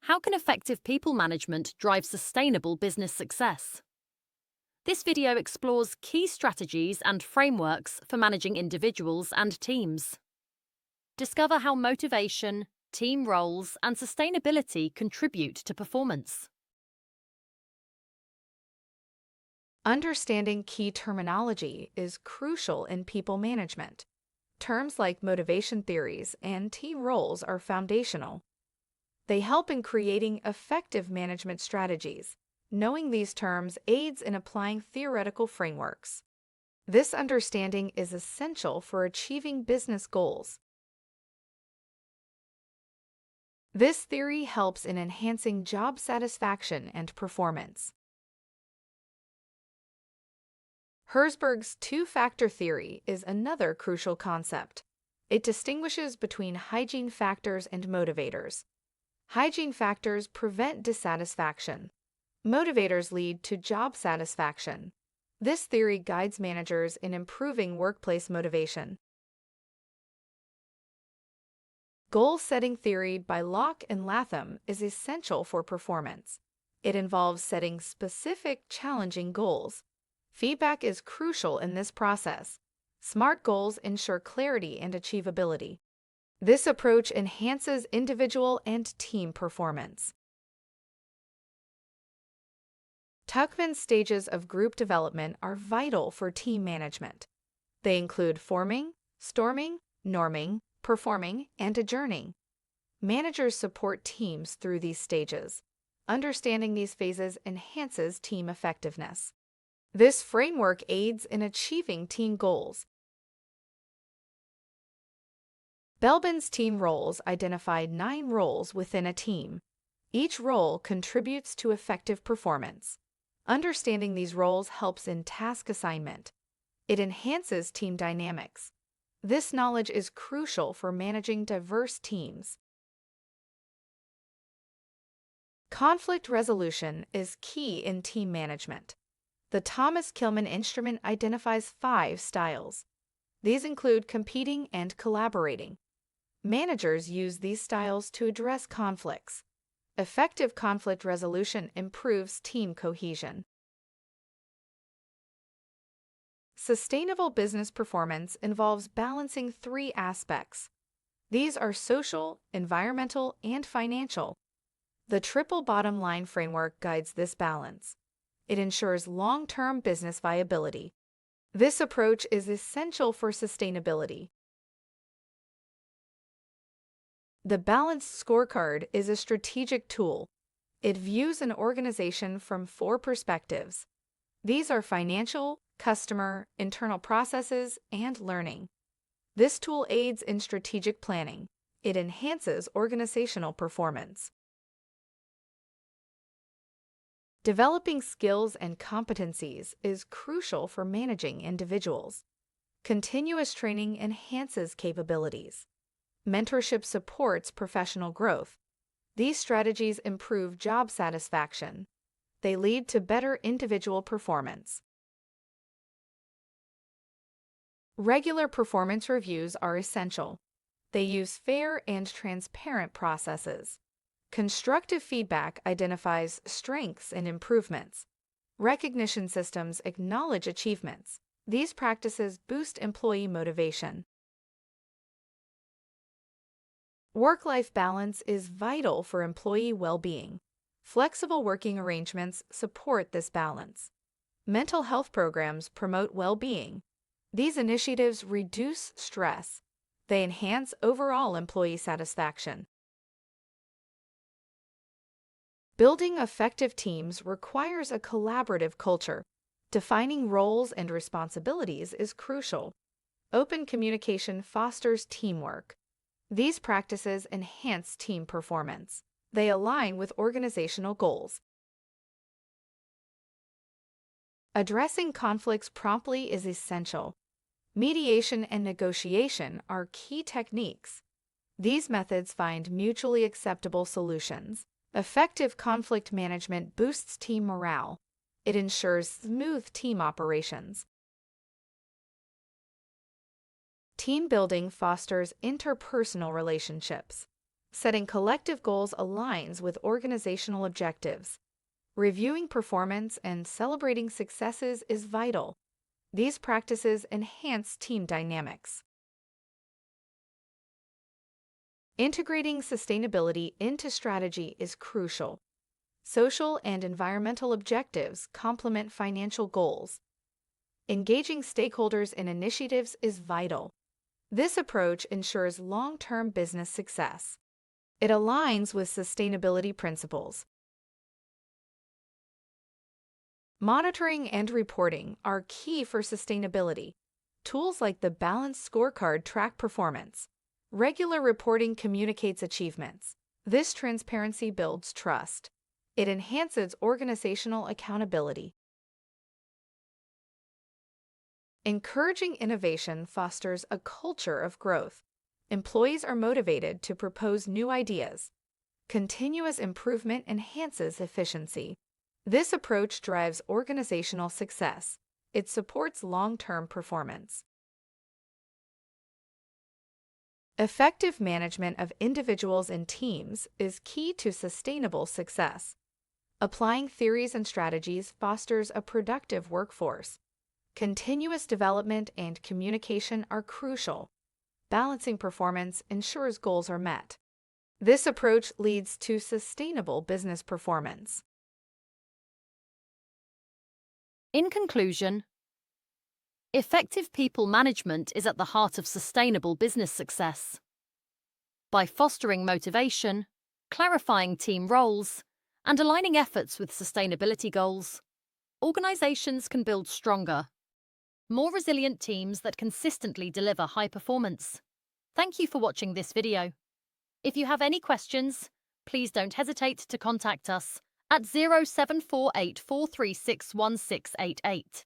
How can effective people management drive sustainable business success? This video explores key strategies and frameworks for managing individuals and teams. Discover how motivation, team roles, and sustainability contribute to performance. Understanding key terminology is crucial in people management. Terms like motivation theories and team roles are foundational. They help in creating effective management strategies. Knowing these terms aids in applying theoretical frameworks. This understanding is essential for achieving business goals. This theory helps in enhancing job satisfaction and performance. Herzberg's two-factor theory is another crucial concept. It distinguishes between hygiene factors and motivators. Hygiene factors prevent dissatisfaction. Motivators lead to job satisfaction. This theory guides managers in improving workplace motivation. Goal-setting theory by Locke and Latham is essential for performance. It involves setting specific, challenging goals. Feedback is crucial in this process. SMART goals ensure clarity and achievability. This approach enhances individual and team performance. Tuckman's stages of group development are vital for team management. They include forming, storming, norming, performing, and adjourning. Managers support teams through these stages. Understanding these phases enhances team effectiveness. This framework aids in achieving team goals. Belbin's team roles identify 9 roles within a team. Each role contributes to effective performance. Understanding these roles helps in task assignment. It enhances team dynamics. This knowledge is crucial for managing diverse teams. Conflict resolution is key in team management. The Thomas Kilmann instrument identifies 5 styles. These include competing and collaborating. Managers use these styles to address conflicts. Effective conflict resolution improves team cohesion. Sustainable business performance involves balancing 3 aspects. These are social, environmental, and financial. The triple bottom line framework guides this balance. It ensures long-term business viability. This approach is essential for sustainability. The Balanced Scorecard is a strategic tool. It views an organization from 4 perspectives. These are financial, customer, internal processes, and learning. This tool aids in strategic planning. It enhances organizational performance. Developing skills and competencies is crucial for managing individuals. Continuous training enhances capabilities. Mentorship supports professional growth. These strategies improve job satisfaction. They lead to better individual performance. Regular performance reviews are essential. They use fair and transparent processes. Constructive feedback identifies strengths and improvements. Recognition systems acknowledge achievements. These practices boost employee motivation. Work-life balance is vital for employee well-being. Flexible working arrangements support this balance. Mental health programs promote well-being. These initiatives reduce stress. They enhance overall employee satisfaction. Building effective teams requires a collaborative culture. Defining roles and responsibilities is crucial. Open communication fosters teamwork. These practices enhance team performance. They align with organizational goals. Addressing conflicts promptly is essential. Mediation and negotiation are key techniques. These methods find mutually acceptable solutions. Effective conflict management boosts team morale. It ensures smooth team operations. Team building fosters interpersonal relationships. Setting collective goals aligns with organizational objectives. Reviewing performance and celebrating successes is vital. These practices enhance team dynamics. Integrating sustainability into strategy is crucial. Social and environmental objectives complement financial goals. Engaging stakeholders in initiatives is vital. This approach ensures long-term business success. It aligns with sustainability principles. Monitoring and reporting are key for sustainability. Tools like the Balanced Scorecard track performance. Regular reporting communicates achievements. This transparency builds trust. It enhances organizational accountability. Encouraging innovation fosters a culture of growth. Employees are motivated to propose new ideas. Continuous improvement enhances efficiency. This approach drives organizational success. It supports long-term performance. Effective management of individuals and teams is key to sustainable success. Applying theories and strategies fosters a productive workforce. Continuous development and communication are crucial. Balancing performance ensures goals are met. This approach leads to sustainable business performance. In conclusion, effective people management is at the heart of sustainable business success. By fostering motivation, clarifying team roles, and aligning efforts with sustainability goals, organizations can build stronger, more resilient teams that consistently deliver high performance. Thank you for watching this video. If you have any questions, please don't hesitate to contact us at 0748 436 1688.